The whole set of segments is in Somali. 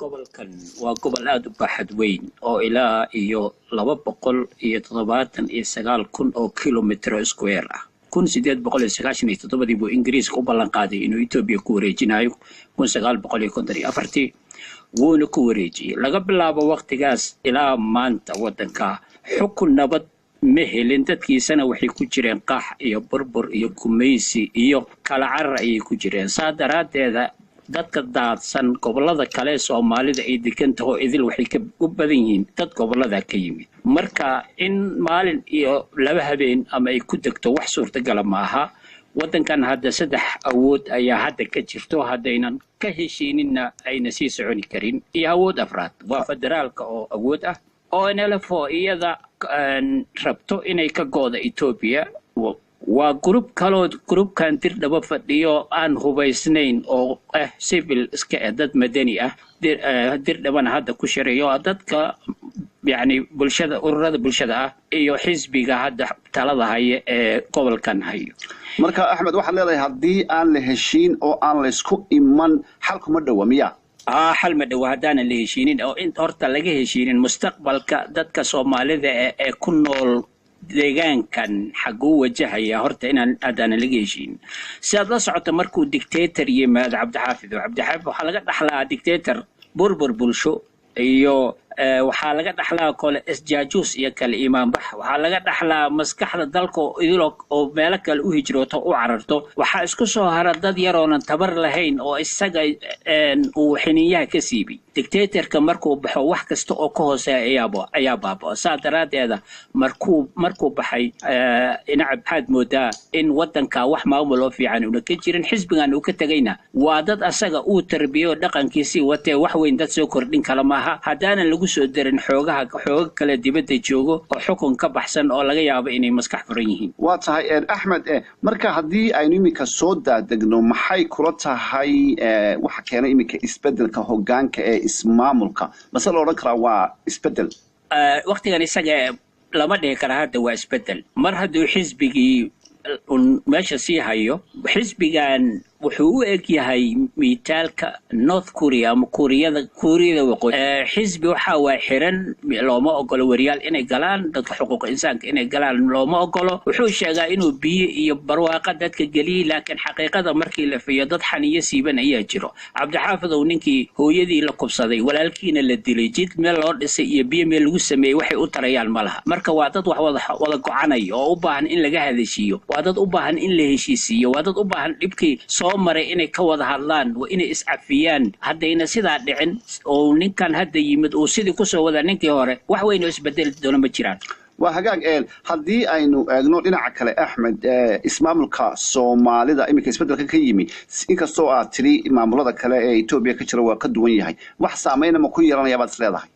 gobolkan waa gobol aad u baaxad weyn oo ilaa iyo 279 oo kilomitir square ah 1897 buu Ingiriiska u ballan qaaday inuu Itoobiya ku wareejinayo 1954 wuuna ku wareejiyay laga bilaabo waqtigaas ilaa maanta wadanka xukun nabad ma helin dadkiisana waxay ku jireen qax iyo burbur iyo gumaysi iyo kala carar ay ku jireen saadaradeeda dadka daadsan gobolada kale Soomaalida ay degan tahay idil waxay ka u badan yihiin dad gobolada ka yimid marka in maalin iyo laba habeen ama ay ku degto wax suurtagal ma aha wadankan hadda saddex awood ayaa hadda ka jirto haddaynan ka heshiinina ayna sii soconi karin iyo awood afraad waa federaalka oo awood ah oo NLF iyada rabto inay ka goodo Itoobiya waa group kan dirdaba fadhiyo aan hubaysnayn oo civil iska dad madani ah dirdabana hadda ku shirayo dadka يعني bulshada ururada bulshada ah iyo xisbiga hadda talada haya ee gobolkan hayo marka Axmed waxa leedahay hadii aan la heshiin oo aan la isku iman xalku ma dhawamiya xal ma dhaw hadaan la heshiinin oo inta horta laga heshiinin mustaqbalka dadka Soomaalida ee ku nool deegaankan xaguu wajahaya horta inaan hadaan laga heshiin sidaad la socoto markuu dictator yimaad Cabdixaafid waxa laga dhaxlaa dictator burbur bulsho iyo waxaa laga dhaxlaa kale isjaajuus iyo kale iimaan bax waxaa laga dhaxlaa maskaxda dalka idil oo meel kale u hijrooto u cararto waxaa isku soo hara dad yar oo aan tabar lahayn oo isaga uu xiniyaha ka siibi dictatorka markuu baxo wax kasta oo ka hooseeya ayaa baaba saadaradeeda markuu baxay inacab xad moodaa in wadanka wax maamul oo fiican uu ka jirin xisbigan uu ka tagayna waa dad asaga uu tarbiyo dhaqankiisii watee wax weyn dad soo kordhin kala maaha hadana lagu soo darin xoogaha kala dibadda joogo oo xukun ka baxsan oo laga yaabo inay maskax furan yihiin waa tahay Axmed marka hadii aynu imika soo daadegno maxay kula tahay waxa keenay imika isbedelka hoggaanka ee ismaamulka bas la oran kara waa isbedel waqtigan isaga lama dhihi kara hadda waa isbedel mar hadduu xisbigii meesha sii hayo xisbigan wuxuu u eg yahay miitaalka North Korea ama Koreada waqooyi xisbi waxa waa xiran looma ogolo wariyaal inay galaan dadka xuquuq insaanka inay galaan looma ogolo wuxuu sheegaa inuu biyo iyo barwaaqo dadka galiyo laakiin xaqiiqada markii la fiyo dad xaniyo siiban ayaa jiro Cabdixaafid oo ninkii hooyadii la kubsaday walaalkiina la dilay jid meel loo dhisay iyo biyo meel lagu sameeyay waxay u tarayaan malaha marka waa dad wax wada go'anay oo u baahan in laga hadashiyo waa dad u baahan in la heshiisiyo waa dad u baahan dhibkii maray inay ka wada hadlaan waa inay iscafiyaan haddayna sidaa dhicin oo ninkan hadda yimid oo sidii ku soo wada ninkii hore wax weyn oo isbedel doona ma jiraan waa hagaag hadii aynu eegno dhinaca kale Axmed ismaamulka Soomaalida imika isbedelka ka yimi inkastoo aad tiri maamulada kale ee Itoobiya ka jira waa ka duwan yahay wax saameyn ma ku yeelanaya baad isleedahay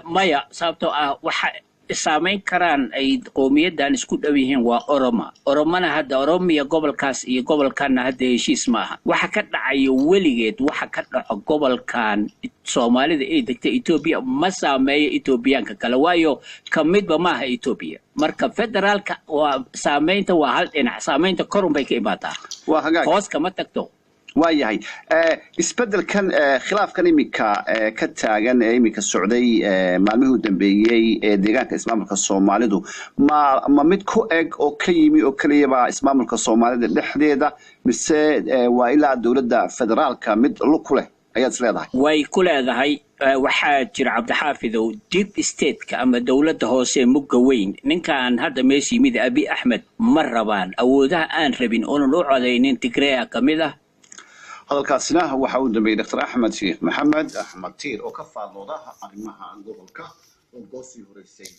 maya sababtoo waxa saameyn karaan ay qowmiyadan isku dhaw yihiin waa Oromana hadda Oromiya gobolkaas iyo gobolkan hadda heshiis maaha waxa ka dhacayo weligeed waxa ka dhaco gobolkan Soomaalida ee degta Itoobiya ma saameeyo Itoobiyaanka kale waayo kamidba maaha Itoobiya marka federaalka waa saameynta waa hal dhinac saameynta korun bay ka imaataa waa hagaag hoos kama tagto waayahay isbedelkan khilaafkan imika ka taagan imika socday maalmihii u dambeeyay ee deegaanka ismaamulka Soomaalidu ma mid ku eg oo ka yimi oo kaliya ismaamulka Soomaalida dhexdeeda mise waa ilaa dawladda federaalka mid lug ku leh ayaad isleedahay way ku leedahay waxaa jira Cabdixaafid oo deep state-ka ama dawladda hoose mugga weyn ninkan hadda meeshii yimid Abiy Ahmed ma rabaan awoodaha aan rabin oo loo codeynin Tigray kamid ah hadalkaasina waxa uu dambeeyay Dr. Axmed Sheikh Maxamed Axmed Tiir oo ka faallooda arrimaha gobolka oo goosii horeysay